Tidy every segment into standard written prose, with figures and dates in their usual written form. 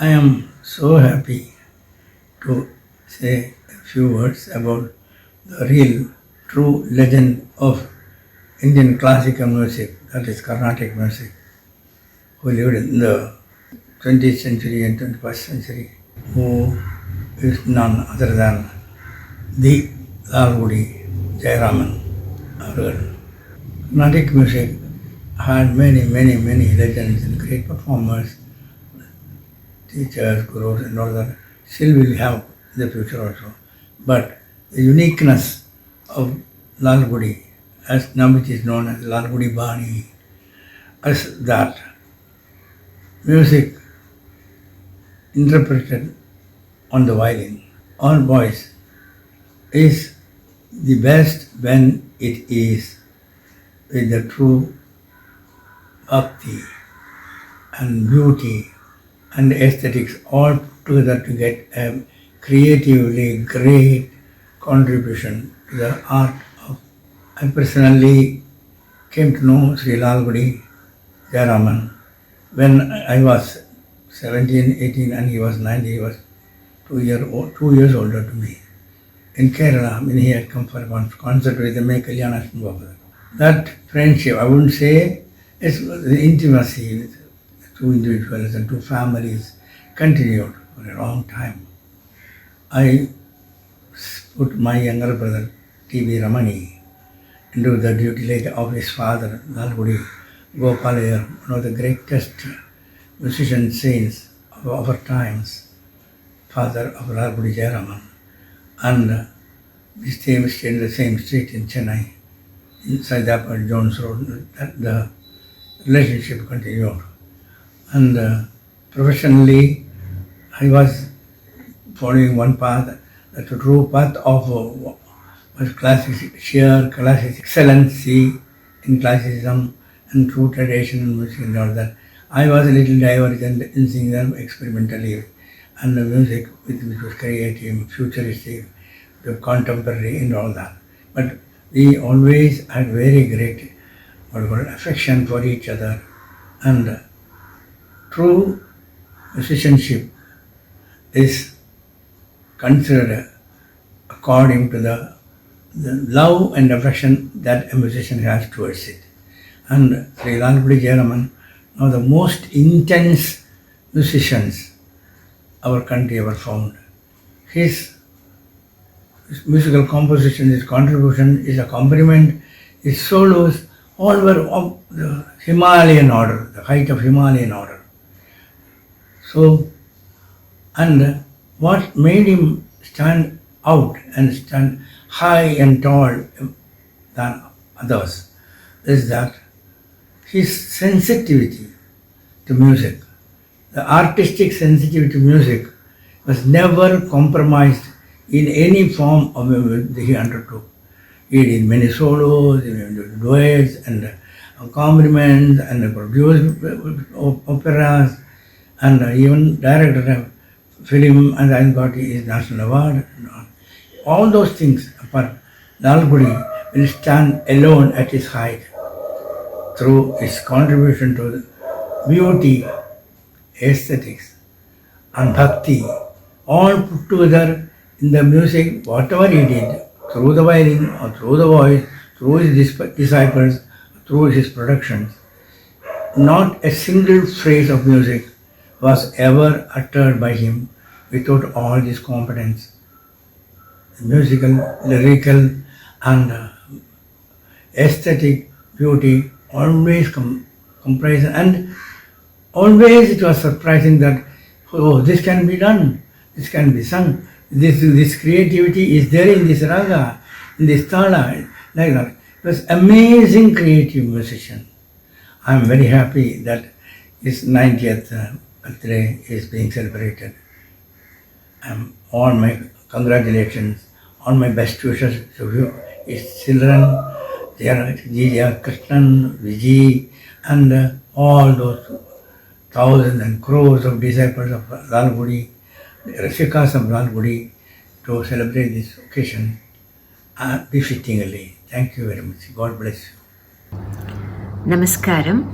I am so happy to say a few words about the real, true legend of Indian classical music, that is Carnatic music, who lived in the 20th century and 21st century, who is none other than the Lalgudi Jayaraman. Carnatic music had many legends and great performers, teachers, gurus, and all that. Still will have in the future also. But the uniqueness of Lalgudi, as now which is known as Lalgudi Bani, as that music interpreted on the violin or voice is the best when it is with the true bhakti and beauty and aesthetics all together to get a creatively great contribution to the art of. I personally came to know Sri Lalgudi Jayaraman when I was 17, 18 and he was 9. He was 2 years older to me. In Kerala, when he had come for a concert with the Kalyana. That friendship, I wouldn't say, it's the intimacy with two individuals and two families continued for a long time. I put my younger brother, T.V. Ramani, into the tutelage of his father, Lalgudi Gopala, one of the greatest musician saints of our times, father of Lalgudi Jayaraman. And we stayed in the same street in Chennai, inside the Jones Road. The relationship continued. And professionally, I was following one path, the true path of was sheer classic excellency in classicism and true tradition and music and all that. I was a little divergent in singing experimentally, and the music which was creative, futuristic, contemporary and all that. But we always had very great affection for each other, and true musicianship is considered according to the love and affection that a musician has towards it. And Sri Lalgudi Jayaraman, one of the most intense musicians our country ever found. His musical composition, his contribution, his accompaniment, his solos, all were of the Himalayan order, the height of Himalayan order. So, and what made him stand out and stand high and tall than others is that his sensitivity to music, the artistic sensitivity to music, was never compromised in any form of music he undertook. He did many solos, duets and accompaniments and produced operas and even directed a film and I got his national award. All those things, but Lalgudi will stand alone at his height through his contribution to the beauty, aesthetics and bhakti, all put together in the music, whatever he did, through the violin or through the voice, through his disciples, through his productions. Not a single phrase of music was ever uttered by him without all this competence. Musical, lyrical and aesthetic beauty always comprised, and always it was surprising that, oh, this can be done, this can be sung, this creativity is there in this raga, in this tala, like that. He was amazing creative musician. I am very happy that his 90th birthday is being celebrated. All my congratulations, all my best wishes to his children, GJRKrishnan, Vijay, and all those thousands and crores of disciples of Lalgudi, Rasikas of Lalgudi, to celebrate this occasion befittingly. Thank you very much. God bless you. Namaskaram.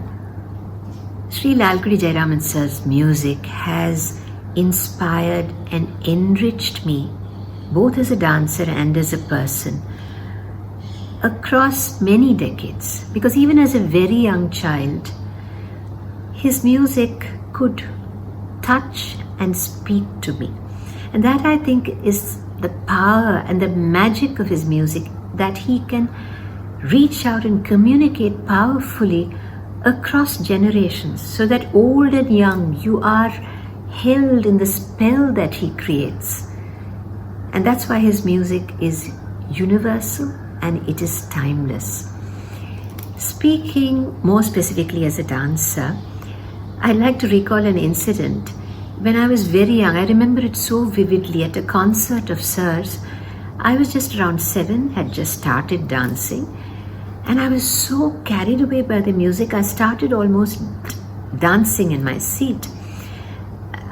Sri Lalgudi Jayaraman sir's music has inspired and enriched me, both as a dancer and as a person, across many decades. Because even as a very young child, his music could touch and speak to me. And that, I think, is the power and the magic of his music, that he can reach out and communicate powerfully across generations, so that old and young, you are held in the spell that he creates. And that's why his music is universal and it is timeless. Speaking more specifically as a dancer, I'd like to recall an incident. When I was very young, I remember it so vividly, at a concert of Sir's. I was just around 7, had just started dancing, and I was so carried away by the music, I started almost dancing in my seat.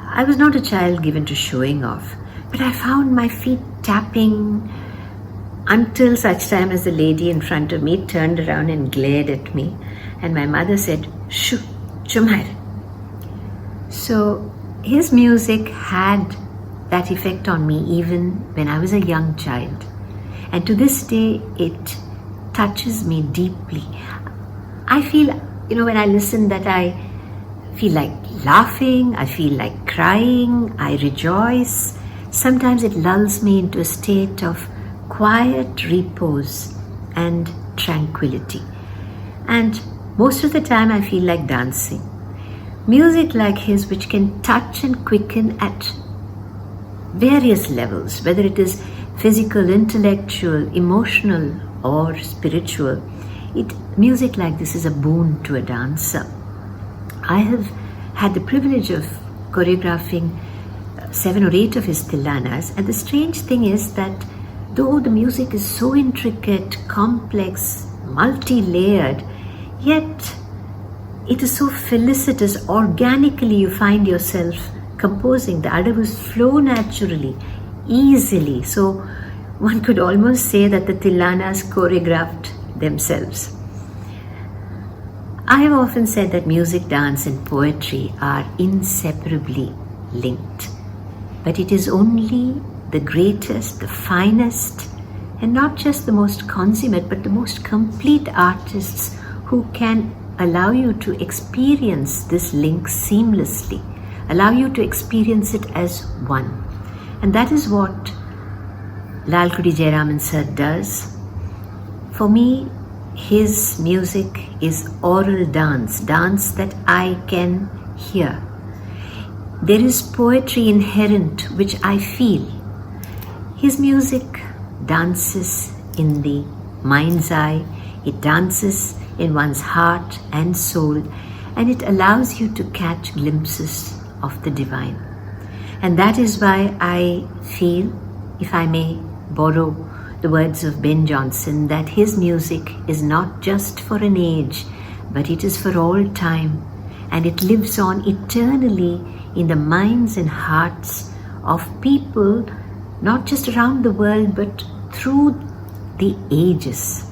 I was not a child given to showing off, but I found my feet tapping until such time as the lady in front of me turned around and glared at me, and my mother said, "Shoo, chumhar." So his music had that effect on me even when I was a young child. And to this day, it touches me deeply. I feel, when I listen, that I feel like laughing, I feel like crying, I rejoice. Sometimes it lulls me into a state of quiet repose and tranquility. And most of the time I feel like dancing. Music like his, which can touch and quicken at various levels, whether it is physical, intellectual, emotional, or spiritual, music like this is a boon to a dancer. I have had the privilege of choreographing 7 or 8 of his tilanas, and the strange thing is that though the music is so intricate, complex, multi-layered, yet it is so felicitous. Organically you find yourself composing. The adavus flow naturally, easily. So one could almost say that the tilanas choreographed themselves. I have often said that music, dance and poetry are inseparably linked. But it is only the greatest, the finest, and not just the most consummate, but the most complete artists who can allow you to experience this link seamlessly, allow you to experience it as one. And that is what Lalgudi Jayaraman sir does. For me, his music is oral dance, dance that I can hear. There is poetry inherent which I feel. His music dances in the mind's eye, it dances in one's heart and soul, and it allows you to catch glimpses of the divine. And that is why I feel, if I may borrow the words of Ben Jonson, that his music is not just for an age, but it is for all time, and it lives on eternally in the minds and hearts of people, not just around the world, but through the ages.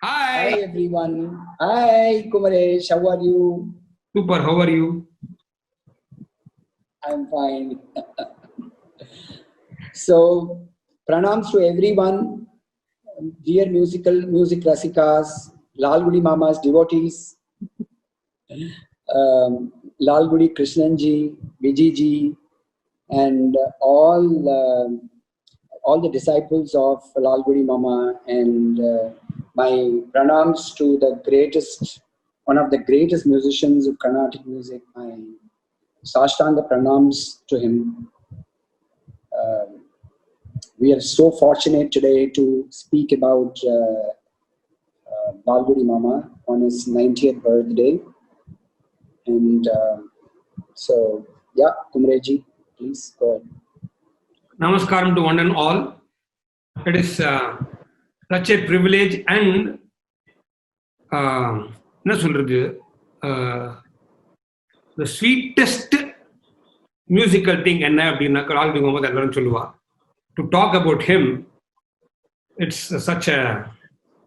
Hi everyone. Hi Kumaresh, how are you? Super, how are you? I'm fine. So, pranams to everyone, dear music rasikas, Lalgudi Mama's devotees, Lalgudi Krishnan ji, Vijay ji, and all the disciples of Lalgudi Mama, and my pranams to the greatest, one of the greatest musicians of Carnatic music, my Sashtanga pranams to him. We are so fortunate today to speak about Lalgudi Mama on his 90th birthday. And so, yeah, Kumareji, please go ahead. Namaskaram to one and all. It is such a privilege and the sweetest musical thing to talk about him. It's such a,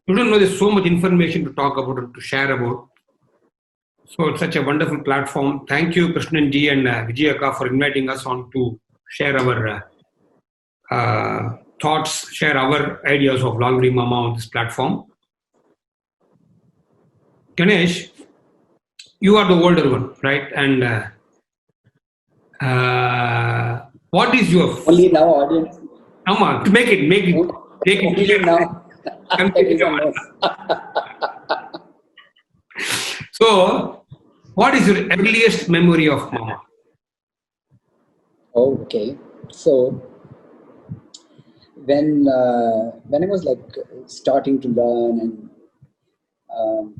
you don't know, there's so much information to talk about and to share about. So it's such a wonderful platform. Thank you, Krishnan ji and Vijayaka, for inviting us on to share our thoughts, share our ideas of Lalgudi Mama on this platform. Ganesh, you are the older one, right? And what is your Only now, audience. make it Only now. So, what is your earliest memory of Mama? Okay, so when I was like starting to learn and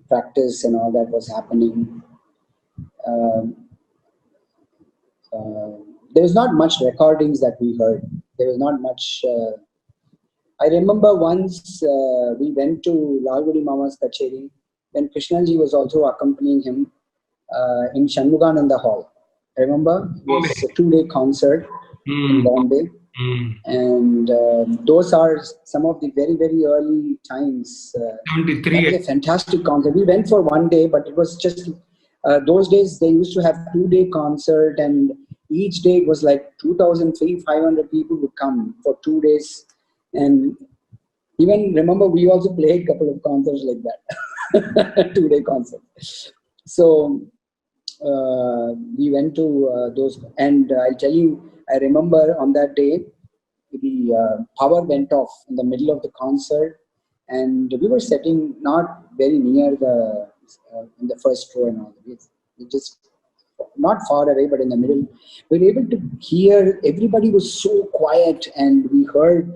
practice and all that was happening, there was not much recordings that we heard. There was not much. I remember once we went to Lalgudi Mama's Kacheri when Krishnanji was also accompanying him in Shanmugananda Hall. I remember it was a 2-day concert in Bombay. And those are some of the very, very early times. 73. That was a fantastic concert. We went for 1 day, but it was just those days they used to have 2-day concert, and each day it was like 2,500 people would come for 2 days. And even remember, we also played a couple of concerts like that, 2-day concert. So we went to those, and I'll tell you, I remember on that day, the power went off in the middle of the concert, and we were sitting not very near the in the first row and all. We just not far away, but in the middle. We were able to hear. Everybody was so quiet, and we heard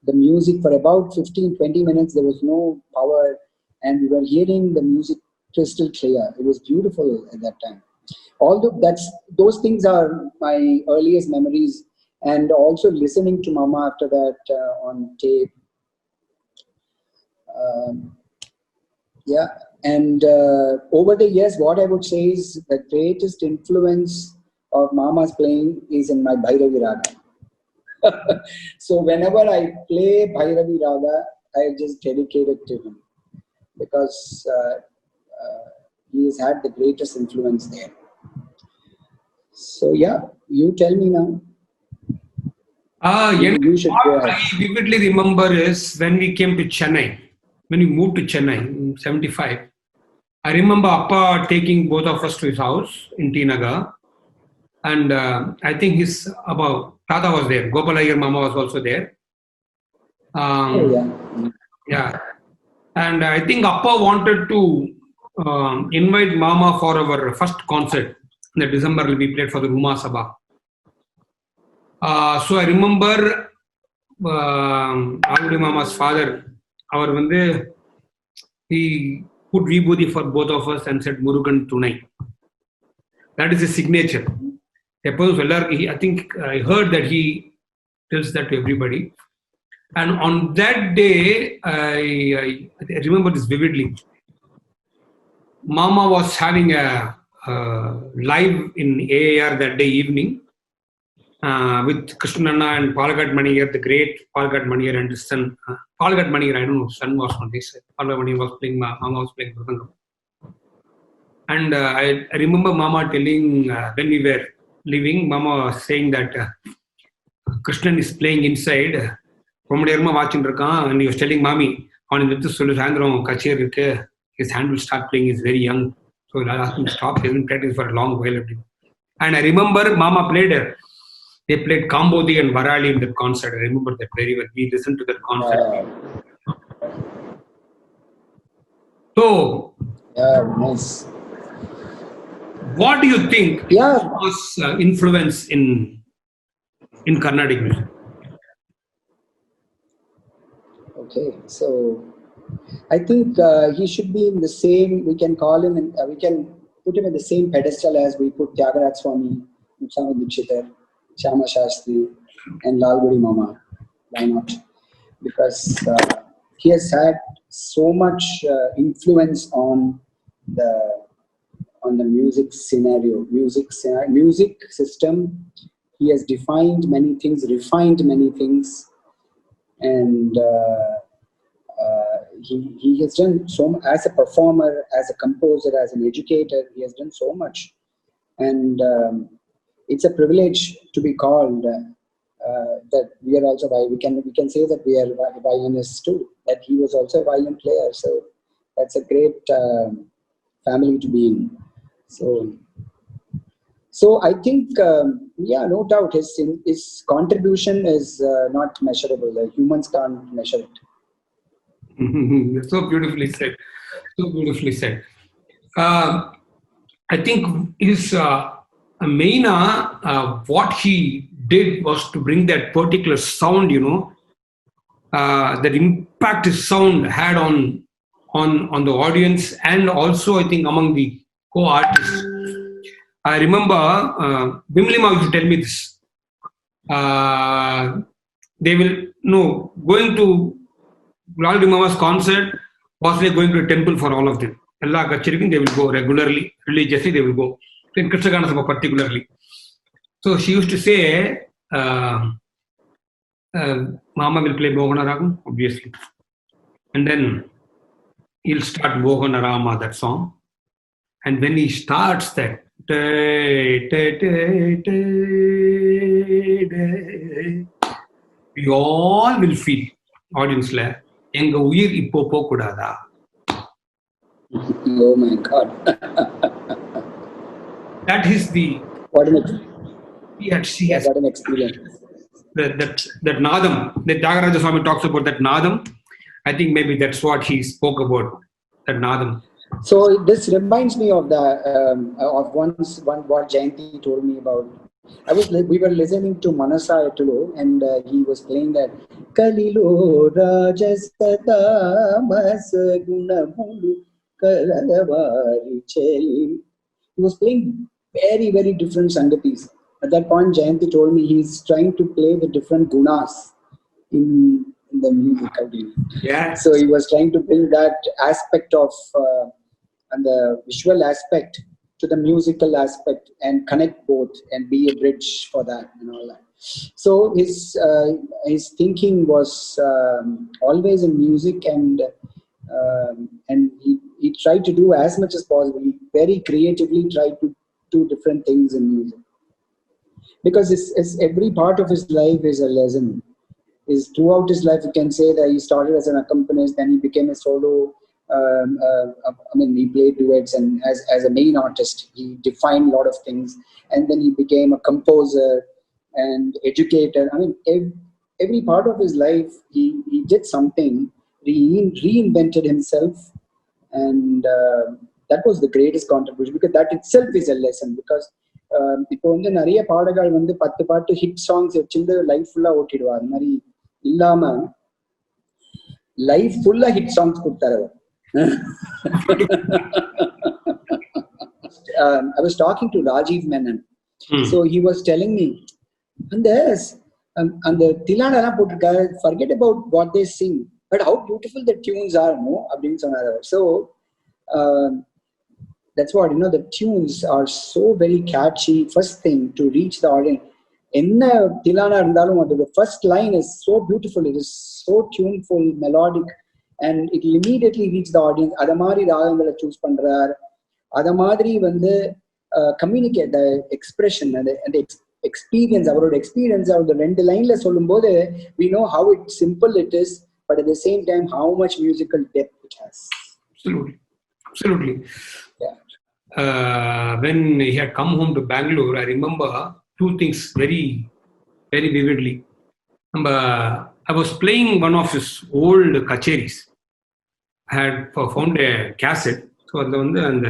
the music for about 15-20 minutes. There was no power, and we were hearing the music crystal clear. It was beautiful at that time. Although those things are my earliest memories, and also listening to Mama after that on tape. Yeah, and over the years, what I would say is the greatest influence of Mama's playing is in my Bhairavi Raga. So whenever I play Bhairavi Raga, I just dedicate it to him, because he has had the greatest influence there. So yeah, you tell me now. You should go ahead. I vividly remember is when we came to Chennai, when we moved to Chennai in 75. I remember Appa taking both of us to his house in T Nagar, and I think his Tata was there. Gopala Mama was also there. Yeah, and I think Appa wanted to invite Mama for our first concert. In the December, we played for the Ruma Sabha. So I remember Lalgudi Mama's father, he put vibhuti for both of us and said Murugan Tunai. That is his signature. I think I heard that he tells that to everybody. And on that day, I remember this vividly. Mama was having a live in AAR that day evening with Krishnanna and Palagat Maniyar, the great Palagat Maniyar and his son. Palagat Maniyar, I don't know, son was on this. Palagat Maniyar was playing, Mama was playing Mridangam. And I remember Mama telling, when we were leaving, Mama was saying that Krishnan is playing inside. And he was telling Mami, his hand will start playing, he's very young. So I'll ask him to stop, he hasn't practiced for a long while. And I remember Mama played they played Kambodi and Varali in the concert. I remember that very well. We listened to that concert. So, nice. What do you think was influence in Carnatic music? Okay, so I think he should be in the same. We can call him, and we can put him in the same pedestal as we put Tyagaraja Swami, Swami Dikshitar, Shyama Shastri, and Lalgudi Mama. Why not? Because he has had so much influence on the music scenario, music system. He has defined many things, refined many things, and he has done so much as a performer, as a composer, as an educator. He has done so much, and it's a privilege to be called that we are also we can say that we are violinists too. That he was also a violin player, so that's a great family to be in. So I think no doubt his contribution is not measurable. Humans can't measure it. So beautifully said. So beautifully said. I think his main what he did was to bring that particular sound, that impact his sound had on the audience, and also I think among the co-artists. I remember Bimlima used to tell me this. They will going to Lalgudi Mama's concert was like going to a temple for all of them. Ella Kachirikin, they will go regularly, religiously they will go. In Krishna Sabha particularly. So she used to say, Mama will play Mohana Ragam, obviously. And then he'll start Mohana Rama, that song. And when he starts that, we all will feel, audience la, enga uyir ippo pokudada. Oh my God. That is the... What an experience. That Nadam, that Tyagaraja Swami talks about that Nadam. I think maybe that's what he spoke about, that Nadam. So this reminds me of what Jayanti told me about. We were listening to Manasa Etulo, and he was playing that Kalilo Rajasata Masaguna Kalavari Cheli. He was playing very, very different sangatis. At that point, Jayanti told me he's trying to play the different gunas in the music. Yeah. So he was trying to bring that aspect of and the visual aspect to the musical aspect and connect both and be a bridge for that and all that. So his thinking was always in music, and he tried to do as much as possible. He very creatively tried to do different things in music, because every part of his life is a lesson. Throughout his life, you can say that he started as an accompanist, then he became a solo. He played duets, and as a main artist, he defined a lot of things. And then he became a composer and educator. Every part of his life, he did something. He reinvented himself, and that was the greatest contribution, because that itself is a lesson. Because இப்போ வந்து நிறைய பாடகர்கள் வந்து 10 பாட்டு hit songs வச்சிருந்து life ஃபுல்லா ஓட்டிடுவா. அது மாதிரி இல்லாம லைஃப் ஃபுல்லா ஹிட் சாங்ஸ் கொடுத்தாரு. I was talking to Rajiv Menon. So he was telling me, and the Tilana potrukkaru, forget about what they sing, but how beautiful the tunes are, no? Abdin sonara. So that's what, the tunes are so very catchy. First thing to reach the audience. Enna Tilana irundhalum, the first line is so beautiful. It is so tuneful, melodic, and it will immediately reach the audience. Adha mari ragangala choose pandrar. Adha mari வந்து communicate the expression and the experience, our experience of the ரெண்டு லைன்ல சொல்லும்போது we know how simple it is, but at the same time how much musical depth it has. Absolutely. Yeah. When he had come home to Bangalore, I remember two things very, very vividly. I was playing one of his old kacheris. I had found a cassette. So அதில் வந்து அந்த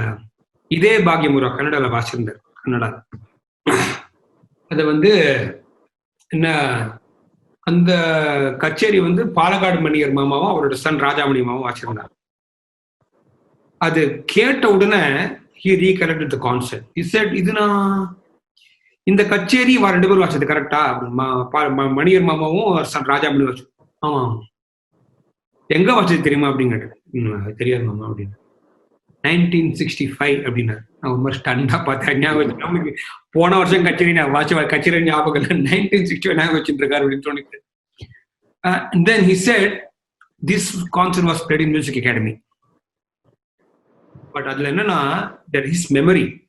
இதே பாக்யமுரா கன்னடாவில் வாசிச்சிருந்தார். கன்னடா அதை வந்து என்ன, அந்த கச்சேரி வந்து பாலக்காடு மணியர் மாமாவும் அவரோட சன் ராஜாமணி மாமாவும் வாசிச்சிருந்தார். அது கேட்ட உடனே he recollected the concept. He said, இந்த கச்சேரி வா 2 பேரும் வாசிச்சது கரெக்டா? மணியர் மாமாவும் சன் ராஜாமணி வாசி. ஆமா, எங்க வாசிச்சது தெரியுமா அப்படின்னு கேட்டேன். தெரியாது மாமா அப்படின்னு. 1965 அப்படின்னாரு. நான் ஒரு மாதிரி ஸ்டண்டா பார்த்தேன். ஞாபகம் போன வருஷம் கச்சேரி நான் கச்சேரி ஞாபகம் இல்லை, 1965 ஞாபகம் வச்சுட்டு இருக்காரு அப்படின்னு தோணிட்டு. And then he said, this concert was played in Music Academy. But that his memory,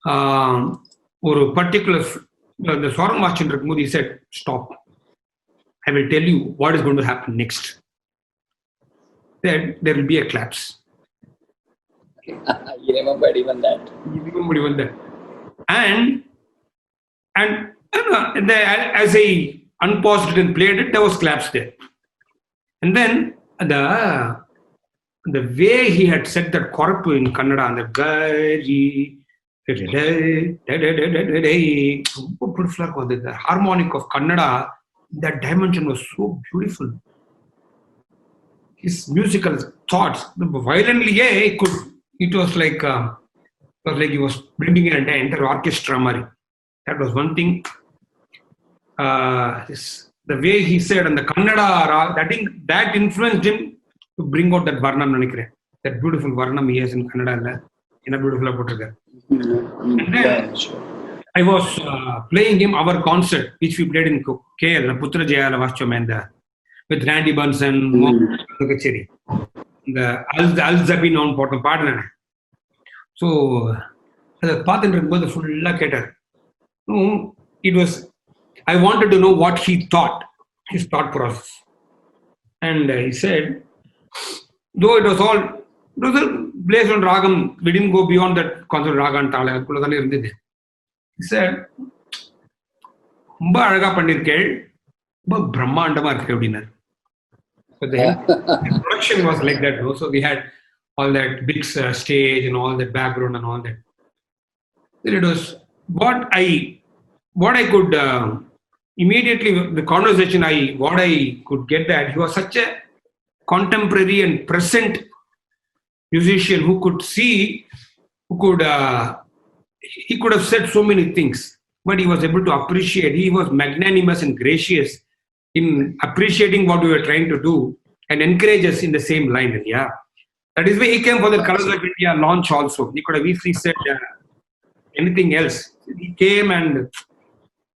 or a particular, the Swaram Master he said, stop. I will tell you what is going to happen next. Then there will be a collapse. You remembered even that. And as I unpaused it and played it, there was collapse there. And then the way he had said that korpu in Kannada, and the gari, the harmonic of Kannada, that dimension was so beautiful. His musical thoughts, the violently, it was like he was bringing an entire orchestra. That was one thing. The way he said, and the Kannada, that influenced him to bring out that Varnam, that beautiful Varnam he has in Kannada, in a beautiful Apotrika. And then I was playing him our concert, which we played in KL, Putra Jayala Vaschamanda, with Randy Bunsen, the Al-Zabin on Porto partner. So, the path in the full cater. It was, I wanted to know what he thought, his thought process. And he said, though it was based on Ragam, we didn't go beyond that concert Raga and Tala. He said, So the production was like that. So we had all that big stage and all that background and all that. Then it was what I could immediately, the conversation what I could get that he was such a contemporary and present musician who could see, he could have said so many things, but he was able to appreciate. He was magnanimous and gracious in appreciating what we were trying to do and encourage us in the same line. Yeah, that is why he came for the Colors of India launch also. He could have easily said anything else. He came and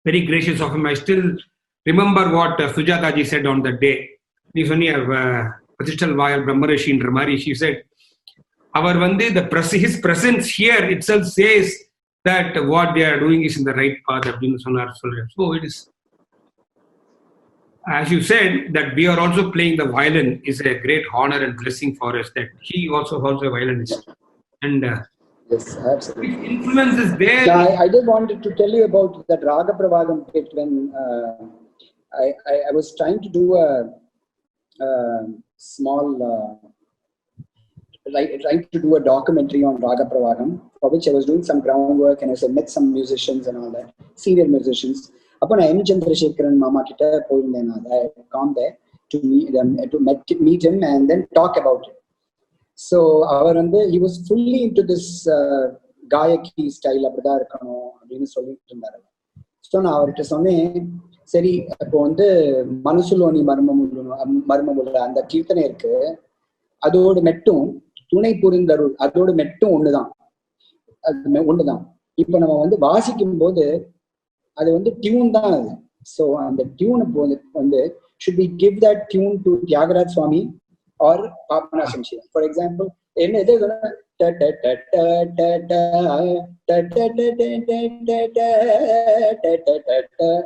very gracious of him. I still remember what Sujata ji said on that day. This only Patistal Vayal Brahmarishi in Ramari. She said, his presence here itself says that what they are doing is in the right path. So it is, as you said, that we are also playing the violin is a great honor and blessing for us, that he also a violinist. And yes, absolutely. Influence is there. Yeah, I just wanted to tell you about that Raga Pravagam bit when I was trying to do a small, trying to do a documentary on Raga Pravagam, for which I was doing some groundwork and I met some musicians and all that, senior musicians. Upon M. Chandrasekharan Mama Kita, I had gone there to meet him and then talk about it. So he was fully into this Gayaki style. So now I told him, Seri, Manusuloni Marmamula and the Kirtan Erke, Adod Metum, Tunai Purindarul, Adod Metum Undadan. Ipan on the Vasikim Bode, அது வந்து tune தான் அது. So அந்த டியூனை வந்து should we give that tune to Thyagaraj Swami or Papanasam Sivan? For example என்ன எது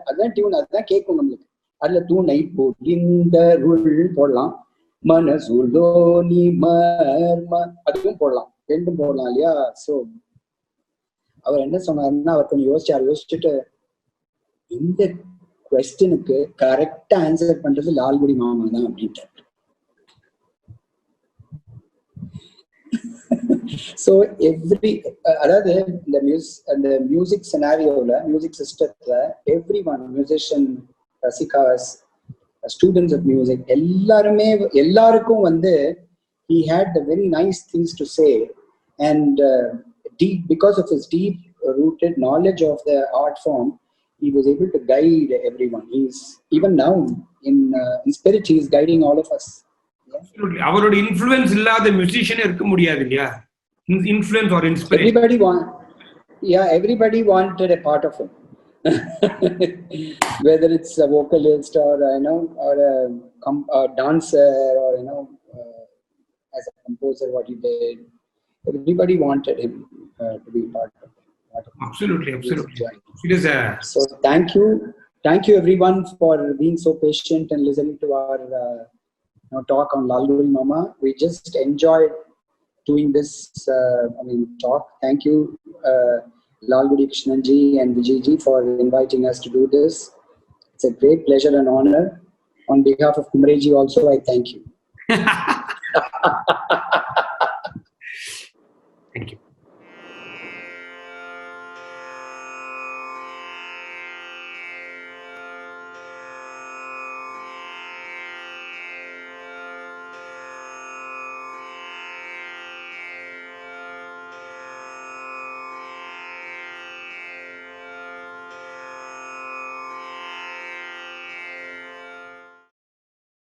அதுதான் tune, அதுதான் கேட்கும் நம்மளுக்கு. அதுல தூணை பொழிந்தருள் போடலாம், மனசுலோனி மர்ம அதுவும் போடலாம், ரெண்டும் போடலாம் இல்லையா? ஸோ அவர் என்ன சொன்னாருன்னா, அவர் கொஞ்சம் யோசிச்சுட்டு இந்த குவெஸ்டனுக்கு கரெக்டா ஆன்சர் பண்றது லால்குடி மாமா தான் அப்படின்ட்டு. ஸோ அதாவது இந்த மியூசிக் சினாரியோல, மியூசிக் சிஸ்டத்துல எவ்ரி ஒன், மியூசிஷியன், ரசிகாஸ், ஸ்டூடெண்ட்ஸ் ஆஃப் மியூசிக், எல்லாருக்கும் வந்து he had the very nice things to say, and because of his deep rooted knowledge of the art form, he was able to guide everyone. He's even now in spirit, he is guiding all of us. Absolutely. Our influence illada musician irukka mudiyadhu illaya. Influence or inspiration, everybody wanted a part of him. Whether it's a vocalist or or a dancer or as a composer, what he did, everybody wanted him to be part of it. Absolutely. It is a So thank you everyone for being so patient and listening to our talk on Lalgudi Mama. We just enjoyed doing this talk. Thank you, Lalgudi Krishnan ji and Vijay ji, for inviting us to do this. It's a great pleasure and honor. On behalf of Kumaresh ji also, I thank you. Thank you.